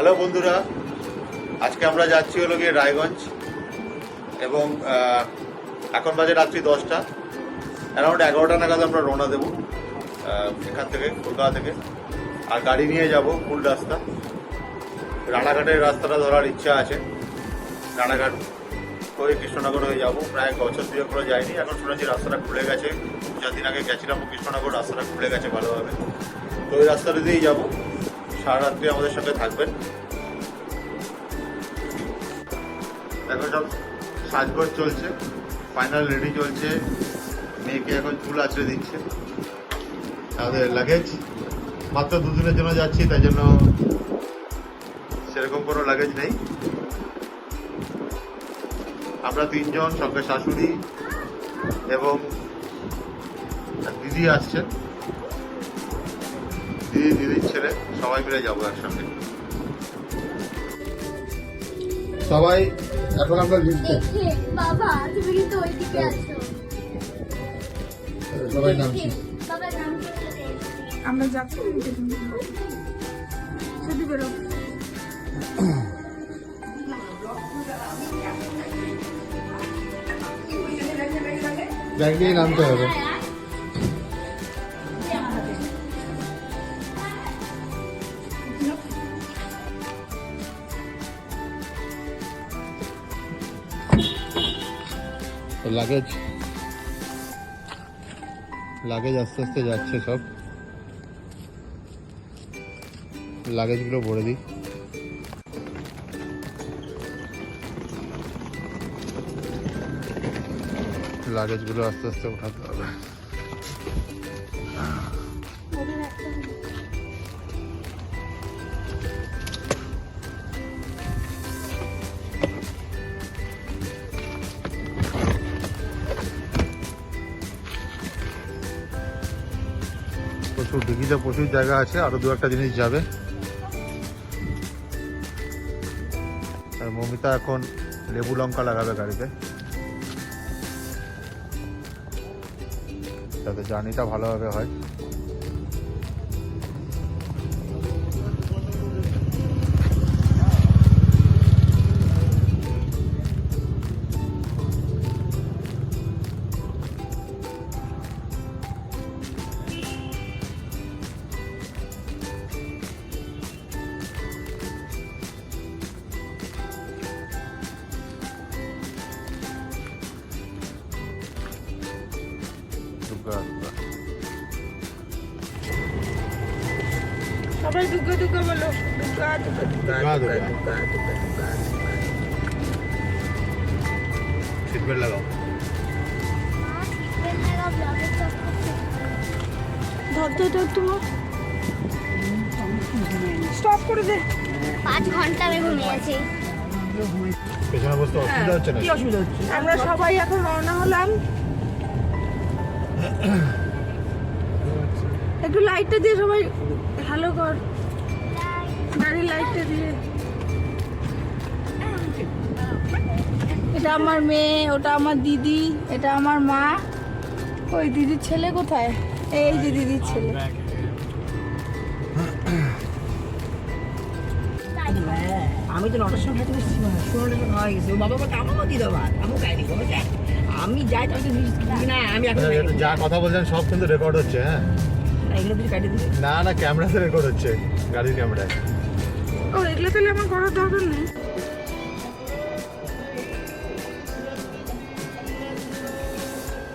Hello বন্ধুরা, আজকে আমরা যাচ্ছি হলো গিয়ে রায়গঞ্জ এবং এখন বাজে রাত্রি 10টা, অ্যারাউন্ড 11টা নাগাদ আমরা রওনা দেবো এখান থেকে, কলকাতা থেকে। আর গাড়ি নিয়ে যাব ফুল রাস্তা। রানাঘাটের রাস্তাটা ধরার ইচ্ছা আছে, রানাঘাট হয়ে কৃষ্ণনগর হয়ে যাবো। প্রায় বছর দুয়েক করে যায়নি, এখন শুনেছি রাস্তাটা খুলে গেছে। 4 দিন আগে গেছিলাম কৃষ্ণনগর, রাস্তাটা খুলে গেছে ভালোভাবে। তো ওই রাস্তাটা দিয়েই যাবো। সারা রাত্রি আমাদের সাথে থাকবেন। দেখো সব সাজগোজ চলছে, ফাইনাল রেডি চলছে। মেয়েকে এখন চুল আঁচড়ে দিচ্ছে। আমাদের লাগেজ মাত্র 2 দিনের জন্য যাচ্ছি, তাই জন্য সেরকম কোনো লাগেজ নেই। আমরা 3 জন, সঙ্গে শাশুড়ি এবং দিদি আসছেন, দিদির ছেলে, সবাই মিলে যাবো একসঙ্গে। সবাই এখন আমরা বাবা তুমি কিন্তু ওইদিকে আছো। সবাই নামছি। বাবা নাম আমরা যাচ্ছি শুধু বেরো। ব্যাগ নিয়ে নামতে হবে। লাগেজ আস্তে আস্তে যাচ্ছে। সব লাগেজগুলো ভরে দিই। লাগেজগুলো আস্তে আস্তে উঠাতে হবে। প্রচুর ডিগিতে প্রচুর জায়গা আছে, আরো 2-1টা জিনিস যাবে। আর মমিতা এখন লেবু লঙ্কা লাগাবে গাড়িতে, যাতে জার্নিটা ভালোভাবে হয়। সবাই দুগ্গা দুগ্গা বলো। দুগ্গা দুগ্গা দুগ্গা দুগ্গা দুগ্গা দুগ্গা। সিট বেল্ট লাগাও। ধর ধর ধর তোমার স্টপ করে দে। 5 ঘন্টা আমি ঘুমিয়েছি। পেছনে বসতে অসুবিধা হচ্ছে না? কি অসুবিধা হচ্ছে? আমরা সবাই এখন রওনা হলাম। একটু লাইটটা দিয়ে সবাই ভালো কর, গাড়ির লাইটটা দিয়ে। এটা আমার মেয়ে, ওটা আমার দিদি, এটা আমার মা। ওই দিদির ছেলে কোথায়? এই যে দিদির ছেলে। আমি তো 9টার সময় খাইতে বসছি, 16টার সময় খাওয়া গেছে। ও বাবা বলতে আমাকেও দিয়ে দেবো, আমিও খাইনি। আমি যাই তাহলে না, আমি এখন যা কথা বলছেন সব কিন্তু রেকর্ড হচ্ছে। হ্যাঁ, এগুলো কিছু কাটিয়ে দিবি। না না, ক্যামেরাতে রেকর্ড হচ্ছে, গাড়ির ক্যামেরায়। ও এগুলো তাহলে আমার করার দরকার নেই।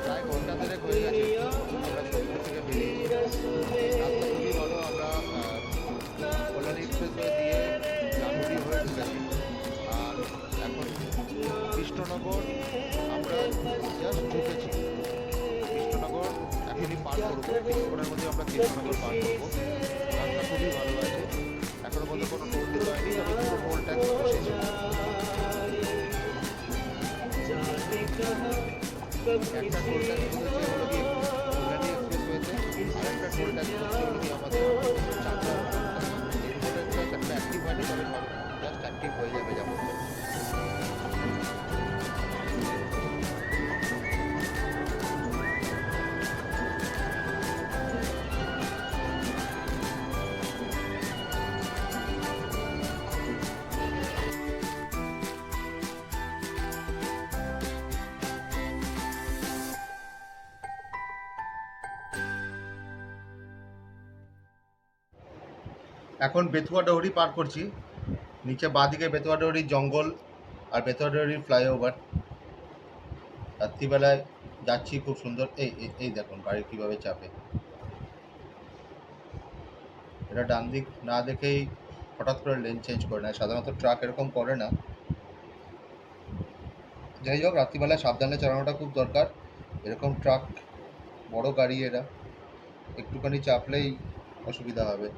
প্রায় ঘন্টা দেড়েক হয়ে গেছে আমরা সোদপুর থেকে বেরিয়েছি। রাস্তা খুবই ভালো। আমরা কল্যাণী এক্সপ্রেসওয়ে দিয়ে জামুড়ি হয়ে ঢুকেছি। আর এখন কৃষ্ণনগর আমরা জাস্ট ঢুকেছি। কৃষ্ণনগর এখনই পার করবো, কিছুক্ষণের মধ্যে আমরা কৃষ্ণনগর পার করবো। রাস্তা খুবই ভালো আছে, এখনো পর্যন্ত কোনো টোল দিতে হয়নি, তবে দুটো টোল ট্যাক্স বসেছে। একটা টোল ট্যাক্স বসেছে হলো গিয়ে কল্যাণী এক্সপ্রেসওয়েতে, আর একটা টোল ট্যাক্স বসেছে হলো গিয়ে আমাদের চাকদা। এই দুটো ট্যাক্স একটা অ্যাক্টিভ হয়নি, তবে সব জাস্ট অ্যাক্টিভ হয়ে যাবে যেমন। এখন বেতুয়া ডহরি পার করছি। নিচে বাঁদিকে বেতুয়া ডহরির জঙ্গল আর বেতুয়া ডহরির ফ্লাইওভার। রাত্রিবেলায় যাচ্ছি, খুব সুন্দর। এই দেখুন গাড়ি কীভাবে চাপে। এটা ডান দিক না দেখেই হঠাৎ করে লেন চেঞ্জ করে নেয়, সাধারণত ট্রাক এরকম করে না। যাই হোক, রাত্রিবেলায় সাবধানে চালানোটা খুব দরকার। এরকম ট্রাক, বড় গাড়ি, এরা একটুখানি চাপলেই অসুবিধা হবে।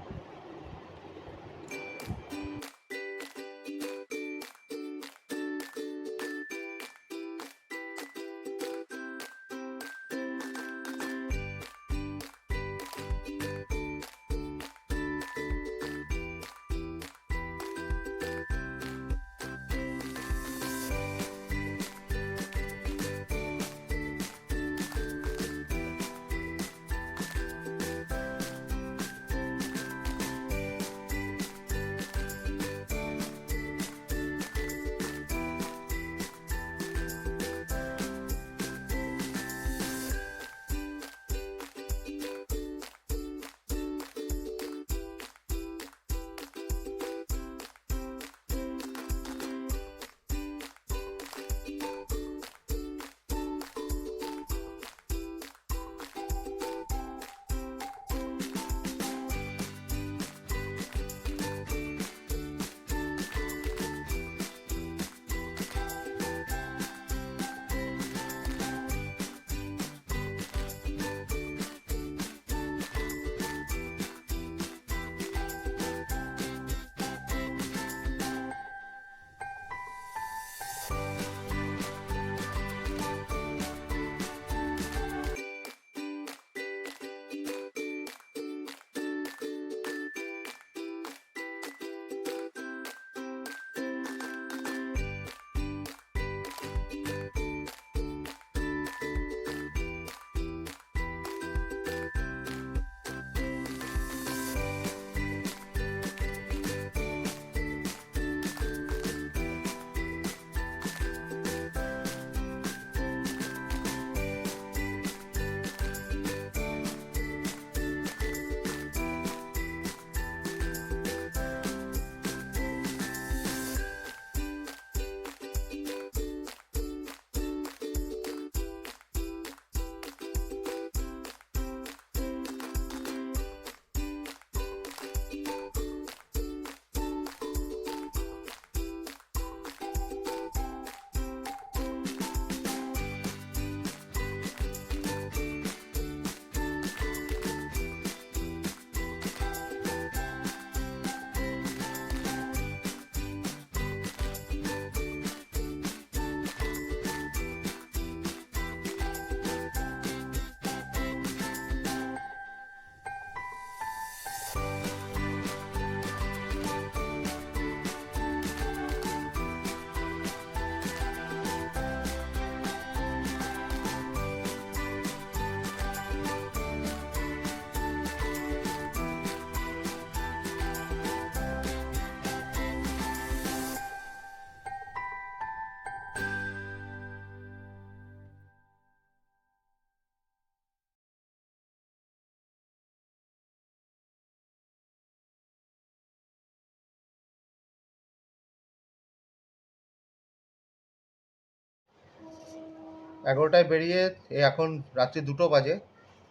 এগারোটায় বেরিয়ে এখন রাত্রি 2টো বাজে।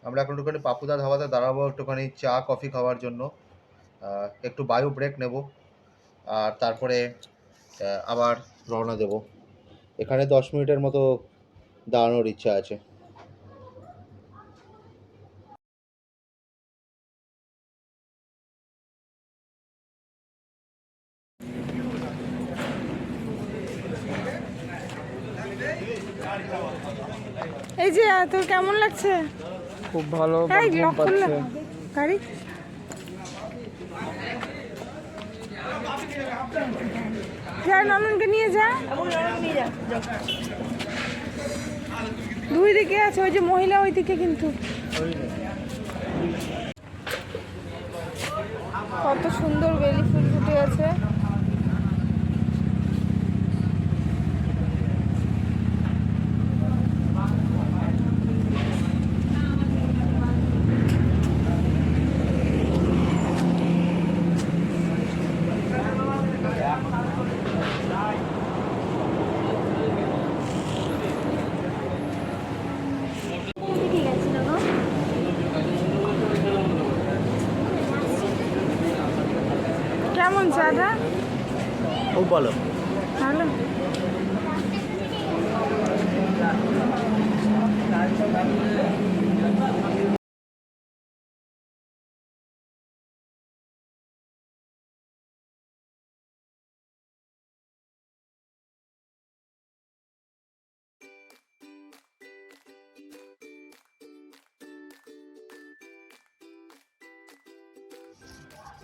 আমরা এখন একটুখানি পাপুদা ধাবাতে দাঁড়াবো একটুখানি চা কফি খাওয়ার জন্য, একটু বায়ু ব্রেক নেব, আর তারপরে আবার রওনা দেব। এখানে 10 মিনিটের মতো দাঁড়ানোর ইচ্ছা আছে। এই যে তোর কেমন লাগছে? খুব ভালো, এই ঘুম লক করলে পাচ্ছে। গাড়ি যা, নননকে নিয়ে যা। দুই দিকে আছে, ওই যে মহিলা ওই দিকে, কিন্তু কত সুন্দর বেলি ফুল ফুটে আছে। কেমন চাটা? খুব ভালো। ভালো।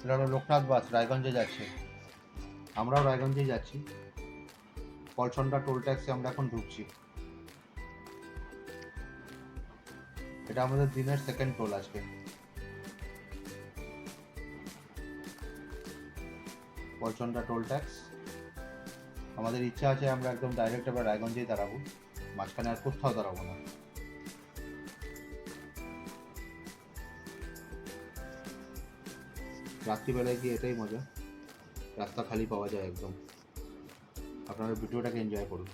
এটা হলো লোকনাথ বাস, রায়গঞ্জে যাচ্ছে। আমরাও রায়গঞ্জেই যাচ্ছি। পলসন্ডা টোল ট্যাক্সে আমরা এখন ঢুকছি। এটা আমাদের দিনের সেকেন্ড টোল আজকে। Palsanda toll tax. আমাদের ইচ্ছা আছে আমরা একদম ডাইরেক্ট এবার রায়গঞ্জেই দাঁড়াবো, মাঝখানে আর কোথাও দাঁড়াবো না। রাত্রিবেলায় গিয়ে এটাই মজা, রাস্তা খালি পাওয়া যায় একদম। আপনারা ভিডিওটাকে এনজয় করুন।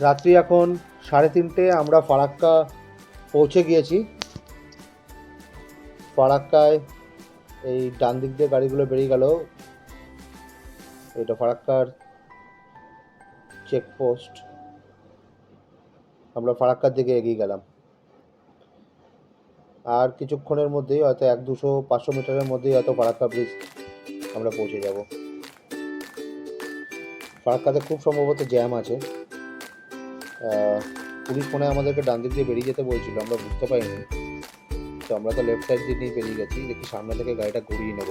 রাত্রি এখন 3:30, আমরা ফারাক্কা পৌঁছে গিয়েছি। ফারাক্কায় এই ডান দিক দিয়ে গাড়িগুলো বেরিয়ে গেল। এটা ফারাক্কার চেকপোস্ট। আমরা ফারাক্কার দিকে এগিয়ে গেলাম। আর কিছুক্ষণের মধ্যেই, হয়তো 100-200-500 মিটারের মধ্যেই হয়তো ফারাক্কা ব্রিজ আমরা পৌঁছে যাব। ফারাক্কাতে খুব সম্ভবত জ্যাম আছে। পুলিশ মনে হয় আমাদেরকে ডান দিক দিয়ে বেরিয়ে যেতে বলছিল, আমরা বুঝতে পারিনি। তো আমরা তো লেফট সাইড দিয়ে নিয়ে বেরিয়ে গেছি, দেখি সামনে থেকে গাড়িটা ঘুরিয়ে নেব,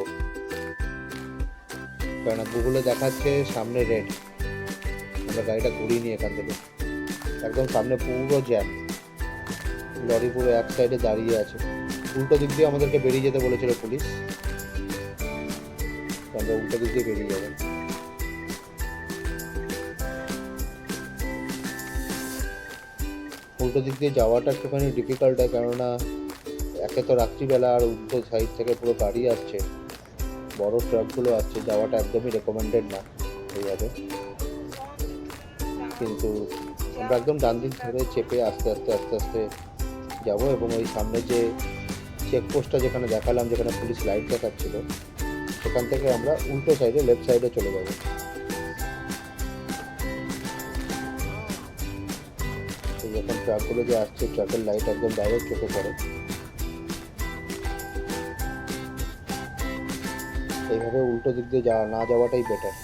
কেননা গুগলে দেখাচ্ছে সামনে রেড। আমরা গাড়িটা ঘুরিয়ে নিই এখান থেকে। একদম সামনে পুরো জ্যাম, লরি পুরো এক সাইডে দাঁড়িয়ে আছে। উল্টো দিক দিয়ে আমাদেরকে বেরিয়ে যেতে বলেছিল পুলিশ, আমরা উল্টো দিক দিয়ে বেরিয়ে যাবো। উল্টো দিক দিয়ে যাওয়াটা একটুখানি ডিফিকাল্ট হয়, কেননা একে তো রাত্রিবেলা, আর উল্টো সাইড থেকে পুরো গাড়ি আসছে, বড় ট্রাকগুলো আসছে। যাওয়াটা একদমই রেকমেন্ডেড না এইভাবে। কিন্তু আমরা একদম ডান দিক ধরে চেপে আস্তে আস্তে আস্তে আস্তে যাবো, এবং ওই সামনে যে চেকপোস্টটা যেখানে দেখালাম, যেখানে পুলিশ লাইট দেখাচ্ছিল, সেখান থেকে আমরা উল্টো সাইডে, লেফট সাইডে চলে যাবো। যখন ট্রাকগুলো যে আসছে, ট্রাকের লাইট একদম ডাইরেক্ট চোখে পড়ে। এইভাবে উল্টো দিক দিয়ে না যাওয়াটাই বেটার।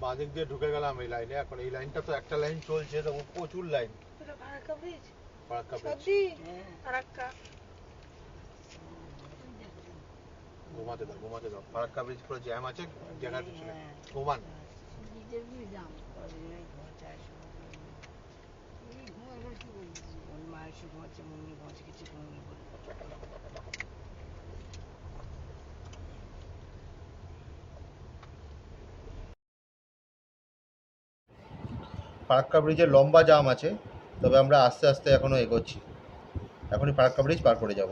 বাঁদিক দিয়ে ঢুকে গেলাম এই লাইনে। এখন এই লাইনটা তো একটা লাইন চলছে, তো প্রচুর line. Farakka bridge, Farakka bridge. সত্যি ফারাক্কা। ঘুমাতে দাও। ফারাক্কা ব্রিজ পুরো জ্যাম আছে, জায়গার পিছনে ঘুমান। ফারাক্কা ব্রিজে লম্বা জাম আছে, তবে আমরা আস্তে আস্তে এখনো এগোচ্ছি। এখনই ফারাক্কা ব্রিজ পার করে যাব।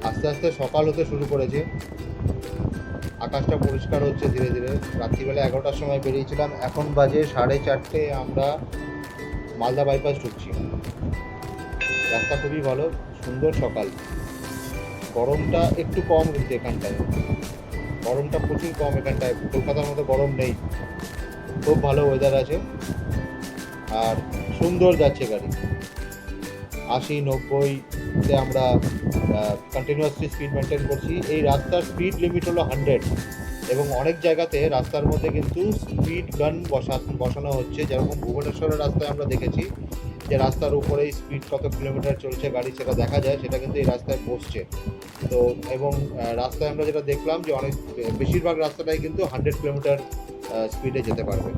আস্তে আস্তে সকাল হতে শুরু করেছে, আকাশটা পরিষ্কার হচ্ছে ধীরে ধীরে। রাত্রিবেলা 11টার সময় বেরিয়েছিলাম, এখন বাজে 4:30। আমরা মালদা বাইপাস ঢুকছি। রাস্তা খুবই ভালো, সুন্দর সকাল। গরমটা একটু কম কিন্তু এখানটায়, গরমটা প্রচুর কম এখানটায়। কলকাতার মতো গরম নেই, খুব ভালো ওয়েদার আছে আর সুন্দর যাচ্ছে গাড়ি। 80-90-তে আমরা কন্টিনিউয়াসলি স্পিড মেনটেন করছি। এই রাস্তার স্পিড লিমিট হলো 100, এবং অনেক জায়গাতে রাস্তার মধ্যে কিন্তু স্পিড গান বসানো হচ্ছে। যেরকম ভুবনেশ্বরের রাস্তায় আমরা দেখেছি যে রাস্তার উপরেই স্পিড কত কিলোমিটার চলছে গাড়ি, সেটা দেখা যায়, সেটা কিন্তু এই রাস্তায় বসছে। তো এবং রাস্তায় আমরা যেটা দেখলাম যে অনেক বেশিরভাগ রাস্তাটাই কিন্তু 100 কিলোমিটার স্পিডে যেতে পারবে।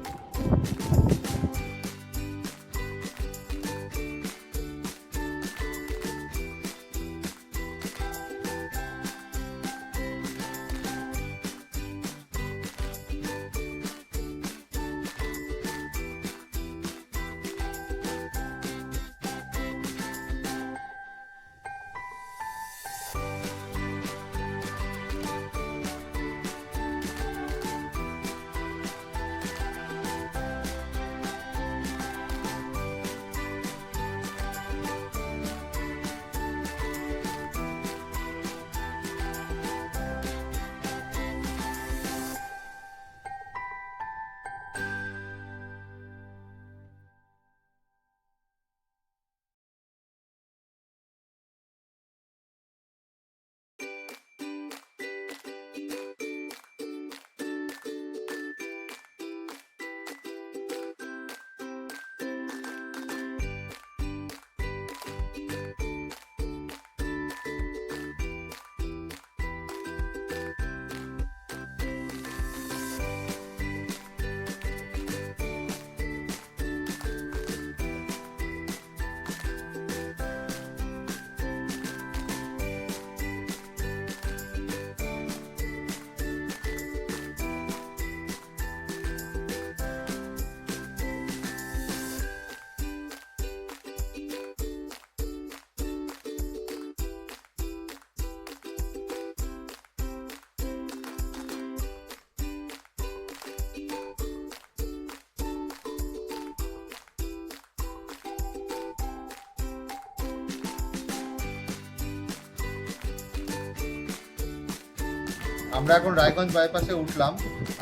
আমরা এখন রায়গঞ্জ বাইপাসে উঠলাম।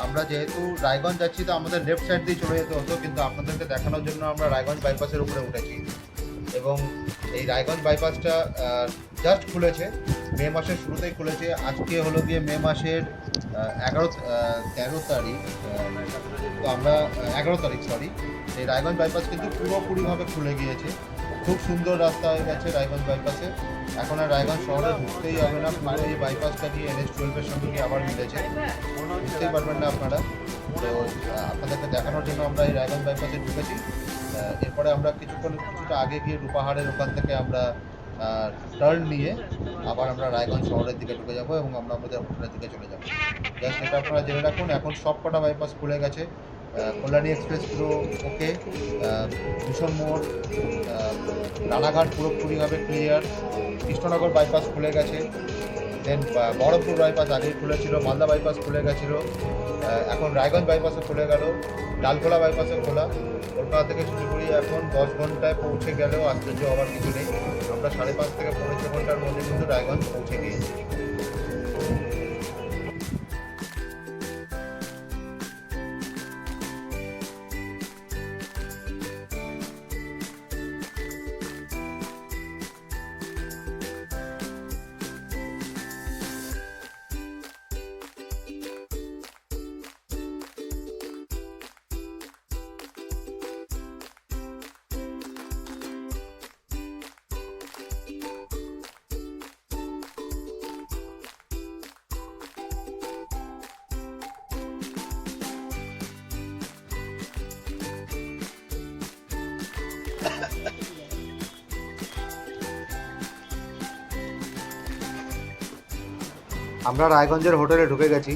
আমরা যেহেতু রায়গঞ্জ যাচ্ছি তো আমাদের লেফট সাইড দিয়ে চলে যেতে হতো, কিন্তু আপনাদেরকে দেখানোর জন্য আমরা রায়গঞ্জ বাইপাসের উপরে উঠেছি। এবং এই রায়গঞ্জ বাইপাসটা জাস্ট খুলেছে, মে মাসের শুরুতেই খুলেছে। আজকে হলো গিয়ে মে মাসের 13 তারিখ, তো আমরা 11 তারিখ সরি। এই রায়গঞ্জ বাইপাস কিন্তু পুরোপুরিভাবে খুলে গিয়েছে, খুব সুন্দর রাস্তা হয়ে গেছে রায়গঞ্জ বাইপাসে। এখন আর রায়গঞ্জ শহরে ঢুকতেই হবে না, পুরো এই বাইপাসটা গিয়ে NH-12-এর সঙ্গে গিয়ে আবার মিলেছে, বুঝতেই পারবেন না আপনারা। তো আপনাদেরকে দেখানোর জন্য আমরা এই রায়গঞ্জ বাইপাসে ঢুকেছি। এরপরে আমরা কিছুটা আগে গিয়ে রূপাহারের ওখান থেকে আমরা টার্ন নিয়ে আবার আমরা রায়গঞ্জ শহরের দিকে ঢুকে যাব এবং আমরা আমাদের হোটেলের দিকে চলে যাব। জাস্ট এটা আপনারা জেনে রাখুন, এখন সব কটা বাইপাস খুলে গেছে। কল্যাণী এক্সপ্রেস পুরো ওকে, ভীষণ মোড়, রানাঘাট পুরোপুরিভাবে ক্লিয়ার, কৃষ্ণনগর বাইপাস খুলে গেছে, দেন বহরমপুর বাইপাস আগেই খুলেছিল, মালদা বাইপাস খুলে গেছিলো, এখন রায়গঞ্জ বাইপাসও খুলে গেল, ডালখোলা বাইপাসও খোলা। কলকাতা থেকে শিলিগুড়ি এখন 10 ঘন্টায় পৌঁছে গেলেও আশ্চর্য হওয়ার কিছু নেই। আমরা 5.5 থেকে 6 ঘন্টার মধ্যে কিন্তু রায়গঞ্জ পৌঁছে গিয়েছি। আমরা রায়গঞ্জের হোটেলে ঢুকে গেছি।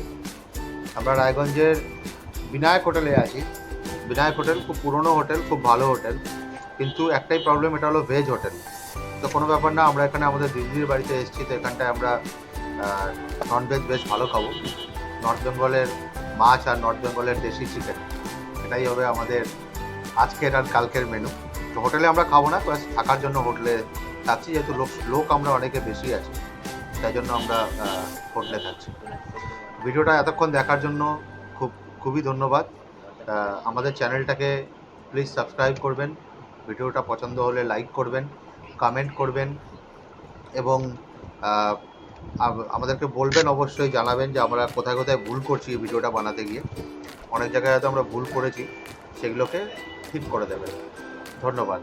আমরা রায়গঞ্জের বিনায়ক হোটেলে আছি। বিনায়ক হোটেল খুব পুরনো হোটেল, খুব ভালো হোটেল, কিন্তু একটাই প্রবলেম, এটা হলো ভেজ হোটেল। তো কোনো ব্যাপার না, আমরা এখানে আমাদের দিদির বাড়িতে এসেছি, তো এখানটায় আমরা ননভেজ বেশ ভালো খাবো। নর্থ বেঙ্গলের মাছ আর নর্থ বেঙ্গলের দেশি চিকেন, এটাই হবে আমাদের আজকের আর কালকের মেনু। তো হোটেলে আমরা খাবো না, প্লাস থাকার জন্য হোটেলে থাকছি, যেহেতু লোক আমরা অনেকে বেশি আছি, তাই জন্য আমরা হোটেলে থাকছি। ভিডিওটা এতক্ষণ দেখার জন্য খুবই ধন্যবাদ। আমাদের চ্যানেলটাকে প্লিজ সাবস্ক্রাইব করবেন, ভিডিওটা পছন্দ হলে লাইক করবেন, কমেন্ট করবেন এবং আমাদেরকে বলবেন, অবশ্যই জানাবেন যে আমরা কোথায় কোথায় ভুল করছি এই ভিডিওটা বানাতে গিয়ে। অনেক জায়গায় হয়তো আমরা ভুল করেছি, সেগুলোকে ঠিক করে দেবেন। ধন্যবাদ।